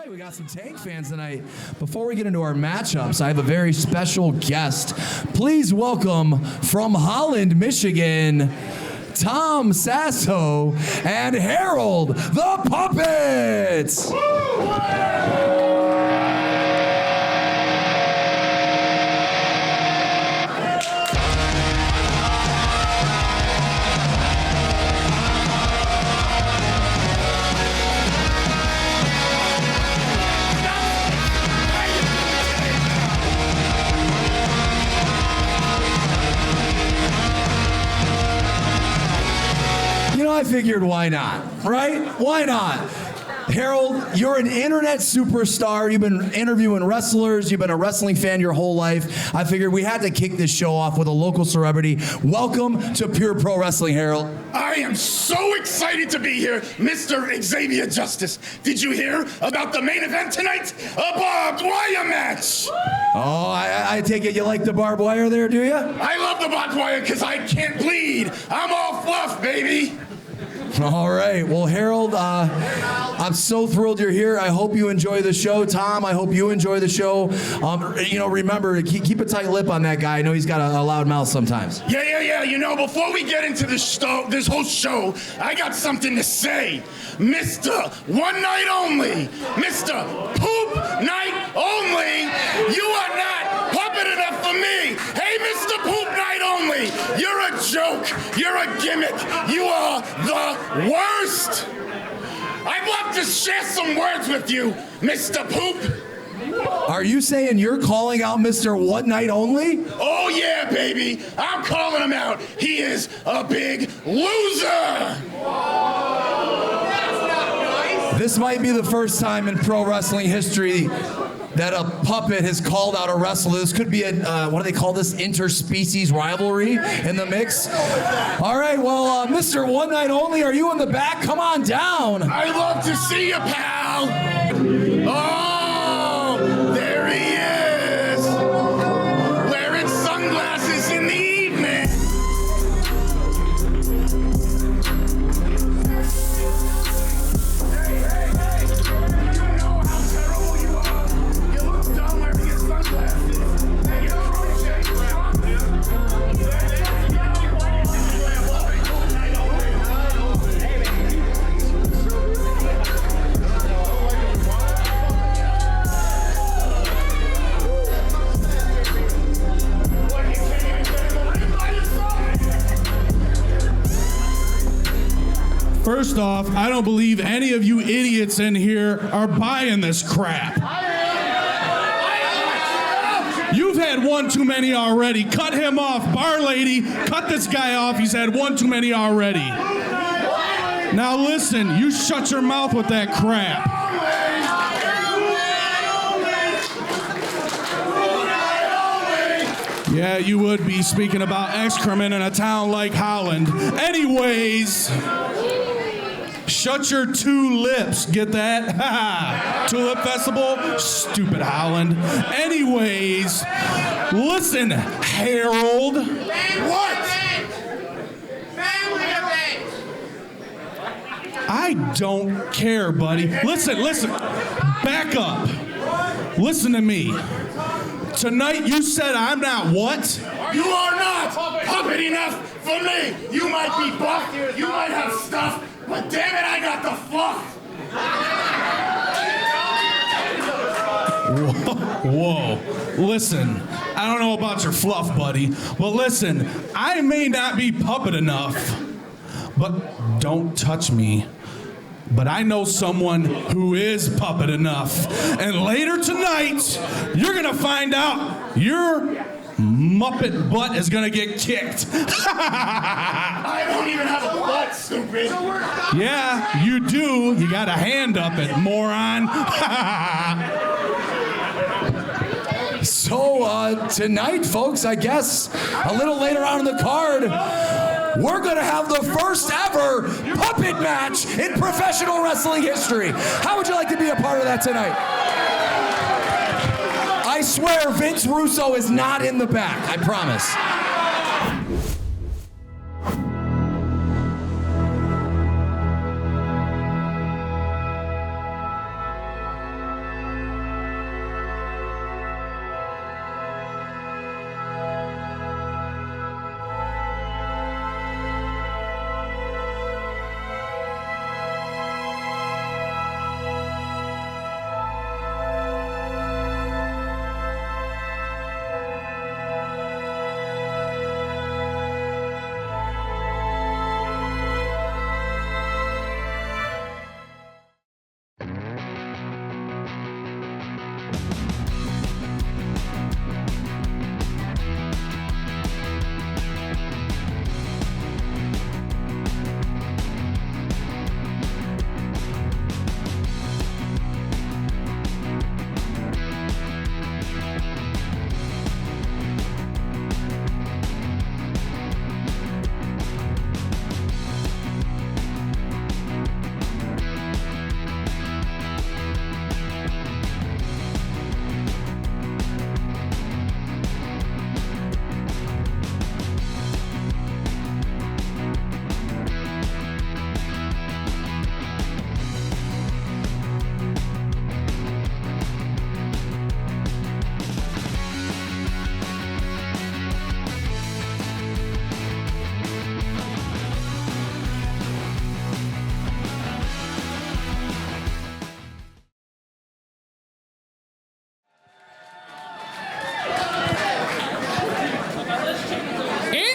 right, we got some Tank fans tonight. Before we get into our matchups, I have a very special guest. Please welcome from Holland, Michigan, Tom Sasso and Harold the Puppets. I figured, why not, right? Why not? Harold, you're an internet superstar. You've been interviewing wrestlers. You've been a wrestling fan your whole life. I figured we had to kick this show off with a local celebrity. Welcome to Pure Pro Wrestling, Harold. I am so excited to be here, Mr. Xavier Justice. Did you hear about the main event tonight? A barbed wire match. Oh, I take it you like the barbed wire there, do you? I love the barbed wire because I can't bleed. I'm all fluff, baby. All right. Well, Harold, I'm so thrilled you're here. I hope you enjoy the show. Tom, I hope you enjoy the show. Remember, keep a tight lip on that guy. I know he's got a loud mouth sometimes. Yeah. Before we get into this whole show, I got something to say. Mr. One Night Only, Mr. Poop Night Only, you are not puppet enough for me. Hey, Mr. Poop Night Only, you're a joke. You're a gimmick. You are the worst. I'd love to share some words with you, Mr. Poop. Are you saying you're calling out Mr. One Night Only? Oh, yeah, baby. I'm calling him out. He is a big loser. This might be the first time in pro wrestling history that a puppet has called out a wrestler. This could be a, what do they call this, interspecies rivalry in the mix? All right, well, Mr. One Night Only, are you in the back? Come on down. I'd love to see you, pal. Oh, there he is. Wearing sunglasses in the evening. First off, I don't believe any of you idiots in here are buying this crap. You've had one too many already. Cut him off. Bar lady, cut this guy off. He's had one too many already. Now listen, you shut your mouth with that crap. Yeah, you would be speaking about excrement in a town like Holland. Anyways, shut your two lips. Get that? Tulip Festival? Stupid Holland. Anyways, listen, Harold. What? I don't care, buddy. Listen. Back up. Listen to me. Tonight you said I'm not what? You are not puppet enough for me. You might be buff, you might have stuff, but damn it, I got the fluff. Whoa. Listen, I don't know about your fluff, buddy, but listen, I may not be puppet enough, but don't touch me. But I know someone who is puppet enough. And later tonight, you're gonna find out your Muppet butt is gonna get kicked. I don't even have a butt, stupid. Yeah, you do. You got a hand up it, moron. So, tonight, folks, I guess, a little later on in the card, we're going to have the first ever puppet match in professional wrestling history. How would you like to be a part of that tonight? I swear Vince Russo is not in the back, I promise.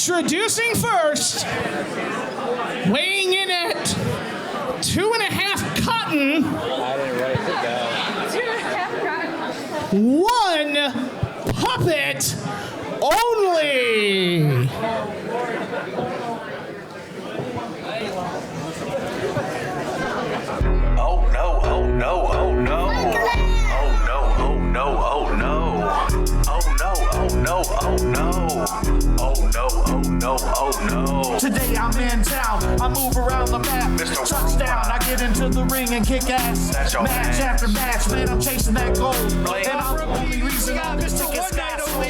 Introducing first, weighing in at 2.5 cotton. I didn't write it down. 1 puppet only. Oh no, oh no, oh no. Oh no, oh no, oh no. Oh no, oh no, oh no. Oh no, oh no, oh no. Today I'm in town, I move around the map. Mr. Touchdown, I get into the ring and kick ass. That's your Match man. after match, man, I'm chasing that gold. Blake. And I'm the only reason all this tickets got sold.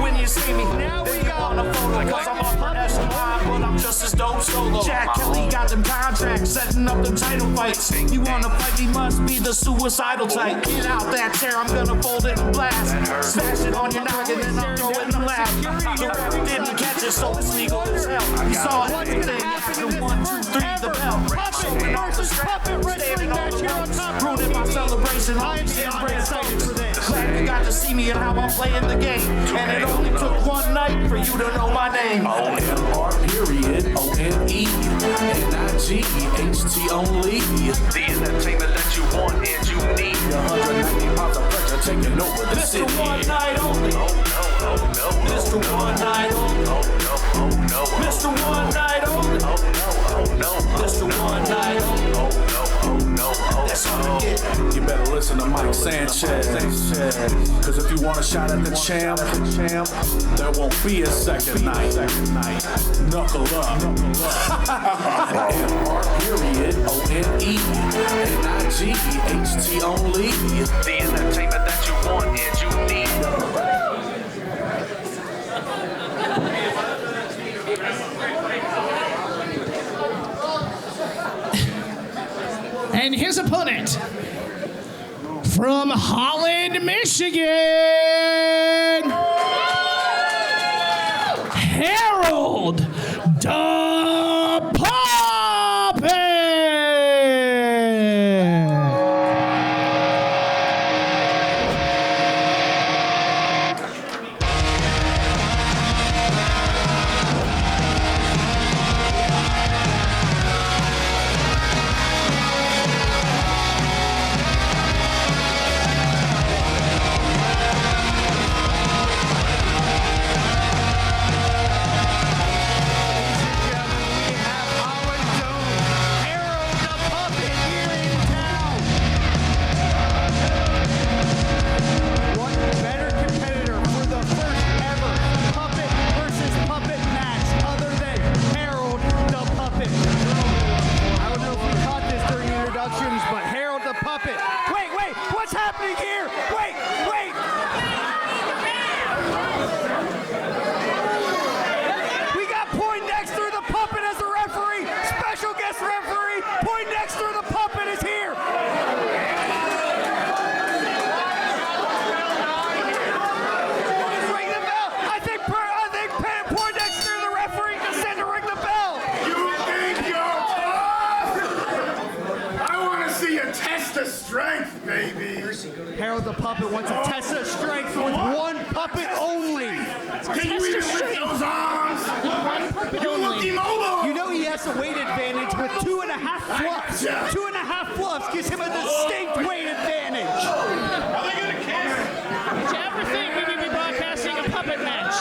When you see me, now we got a photo. Cause I'm up for echelon, but I'm just as dope solo. Jack Kelly got them contracts, setting up them title fights. You wanna fight me, must be the suicidal type. Get out that chair, I'm gonna fold it and blast. Smash it on your noggin, then I'll throw it in the lap. The ref didn't catch it, so it's legal as hell. You saw everything after 1, 2, 3, the bell. Showing off the strap, standing on the ropes. Ruining my celebration, I'm still excited for this. Glad you got to see me and how I'm playing the game. And it only took one night for you to know my name. O-M-R period, O-N-E, N-I-G-H-T only. The entertainment that you want and you need. 190 pounds of pressure taking over the city. Mr. One Night Only. Oh no, oh no. Mr. One Night Only. Oh no, oh no. Mr. One Night Only. Oh no, oh no. Mr. One Night Only. Oh no, oh no, oh That's all we get. You better listen to Mike Sanchez. Cause if you want a shot at the champ, there won't be a second night. Knuckle up. M-R period, O-N-E, N-I-G-H-T only. The entertainment that you want and you need. And his opponent from Holland, Michigan, Harold the Puppet. But Harold the Puppet. Wait, what's happening here? Wait. We got Poindexter the Puppet as a referee. Special guest referee. Poindexter the Puppet is here. Ring the bell. I think Poindexter the referee can send to ring the bell. You think you're tough? I want to see you test the strength, baby. Harold the Puppet wants to test his strength with one puppet only. Can you even lift those arms? You look immobile. You know he has a weight advantage with 2.5 fluffs. 2.5 fluffs gives him a distinct weight advantage. Are they gonna care? Did you ever think we would be broadcasting a puppet match?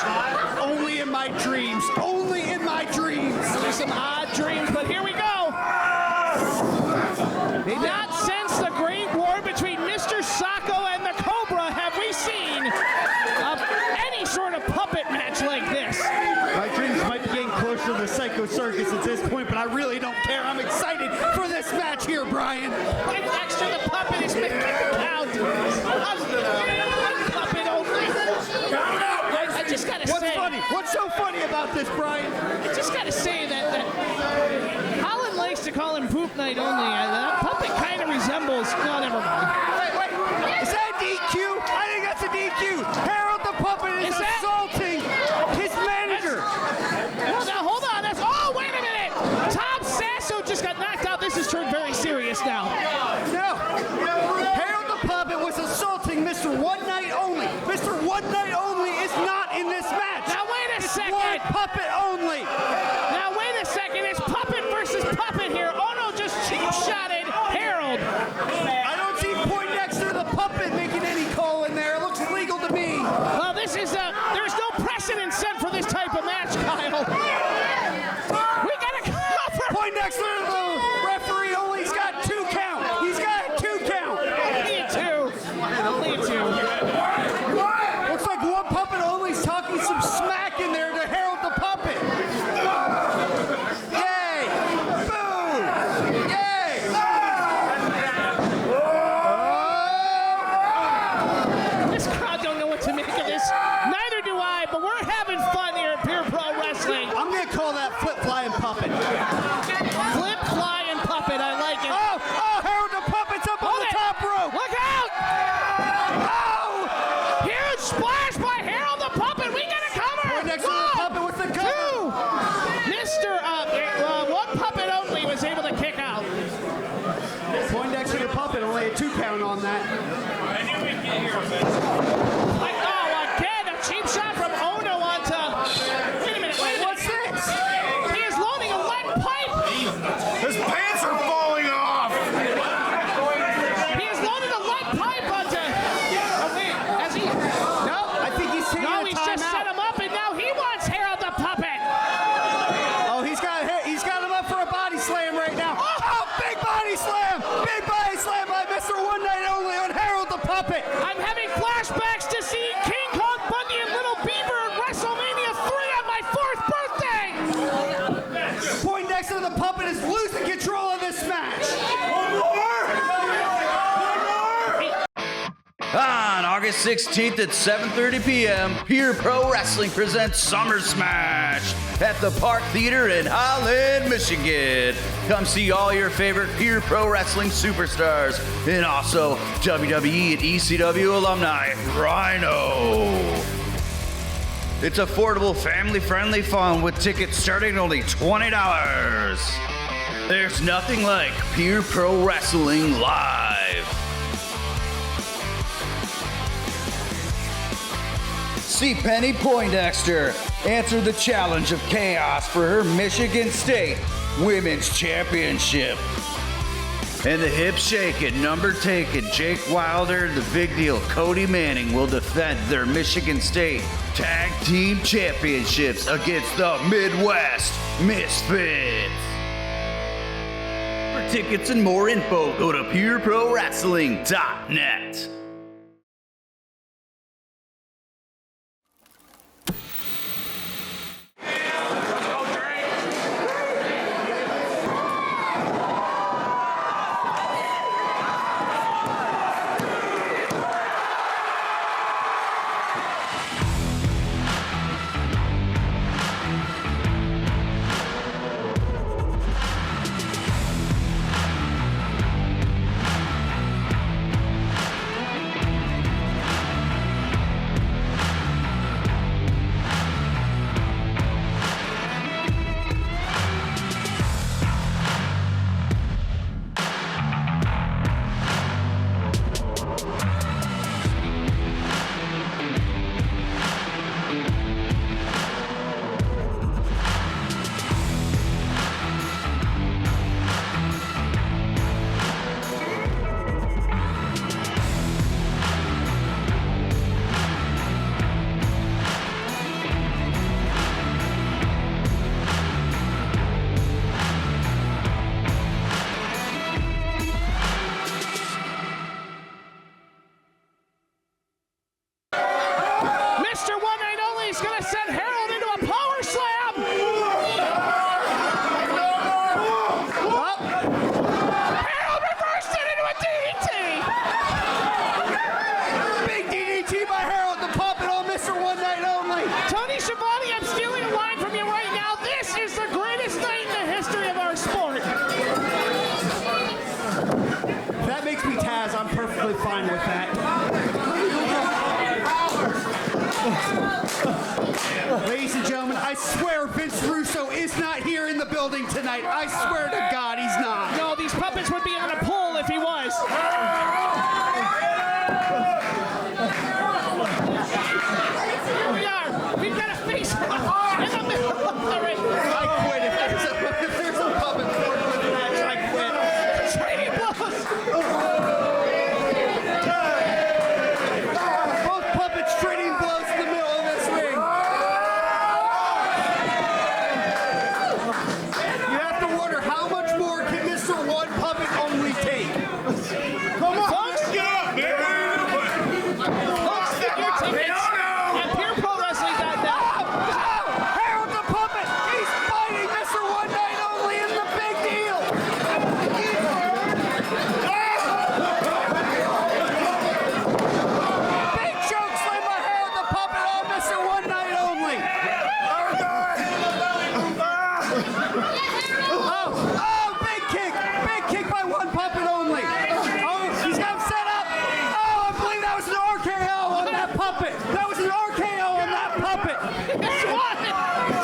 Only in my dreams. Only in my dreams. Some odd dreams, but here we go. Not since the Great War between Mr. Sacco and the Cobra have we seen any sort of puppet match like this. My dreams might be getting closer to the Psycho Circus at this point, but I really don't care. I'm excited for this match here, Brian. Poindexter the Puppet is making it out. Puppet only. I just gotta What's say. funny? What's so funny about this, Brian? I just gotta say that Holland likes to call him Poop Night only. That puppet kind of resembles. No, never mind. Wait. Is that a DQ? I think that's a DQ. Harold the Puppet is assaulting his manager. Now hold on. Oh, wait a minute. Tom Sasso just got knocked out. This has turned very serious now. No. Harold the Puppet was assaulting Mr. One Night Only. Mr. One Night Only is not in this match. Now wait a second. One puppet lay a 2 count on that. Oh, again, a cheap shot from Ono onto. Wait a minute. What's this? He is loading a lead pipe. His pants are falling off. He is loading a lead pipe onto. Has he? No, I think he's taking No, a he's just set timeout. him up, and now he wants Harold the Puppet. Oh, he's got him up for a body slam right now. Oh, big body slam! Big body slam by Mr. One Night Only on Harold the Puppet. I'm having flashbacks to seeing King Kong Bundy and Little Beaver at WrestleMania 3 on my 4th birthday. Poindexter the Puppet is losing control of this match. On August 16th at 7:30 p.m., Pure Pro Wrestling presents Summer Smash at the Park Theater in Holland, Michigan. Come see all your favorite Pure Pro Wrestling superstars and also WWE and ECW alumni Rhino. It's affordable, family-friendly fun with tickets starting at only $20. There's nothing like Pure Pro Wrestling Live. See Penny Poindexter answer the challenge of chaos for her Michigan State Women's Championship. And the hip-shaking, number-taking Jake Wilder and the big deal Cody Manning will defend their Michigan State Tag Team Championships against the Midwest Misfits. For tickets and more info, go to pureprowrestling.net. Mr. One Night Only is going to send Harold into a power slam. Harold reversed it into a DDT. Big DDT by Harold the Puppet on Mr. One Night Only. Tony Schiavone, I'm stealing a line from you right now. This is the greatest night in the history of our sport. If that makes me Taz, I'm perfectly fine with that. Ladies and gentlemen, I swear Vince Russo is not here in the building tonight. I swear to God he's not. No, these puppets would be on a pole if he was. Here we are. We've got a face in the middle of the ring. I quit. If there's a puppet for this match, I quit. Trading blows. Both puppets trading blows in the middle of this ring. You have to wonder how much more can Mr. One Puppet Only take? Come on, let's get up, man. Folks, get your tickets at PureProWrestling.net. Harold the Puppet, he's fighting Mr. One Night Only in the big deal. Big choke slam by Harold the Puppet on Mr. One Night Only. Oh, big kick by One Puppet Only. Oh, he's got him set up. Oh, I believe that was an RKO on that puppet. That was an RKO on that puppet.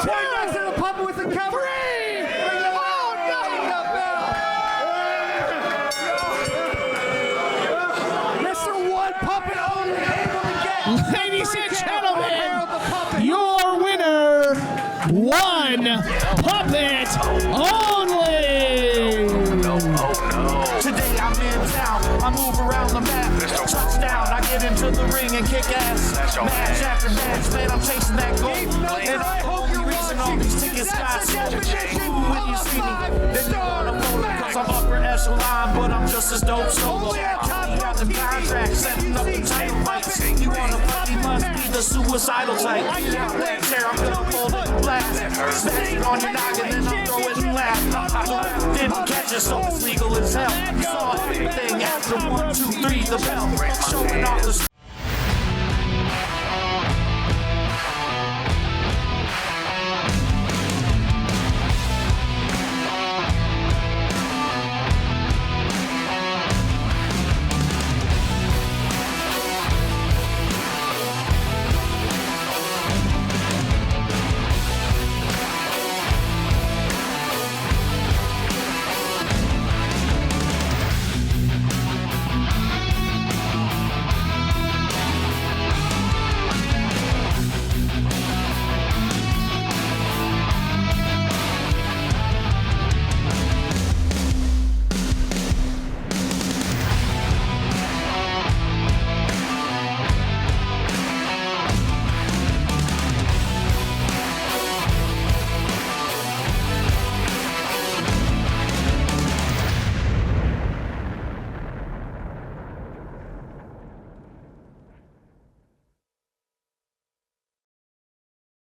Poindexter the Puppet with the cover. Oh, no. ring and kick ass. Match after match, man, I'm chasing that goal. And I'm the only reason all these tickets got sold. When you see me, then you wanna follow. Cause I'm upper echelon, but I'm just as dope solo. Got the contract, setting up the title fights. You wanna fight, you must be the suicidal type. Tear, I'm gonna fold it and blast. Smash it on your noggin, then I'll throw it and laugh. Didn't catch it, so it's legal as hell. Saw everything after 1, 2, 3, the bell. Showing off the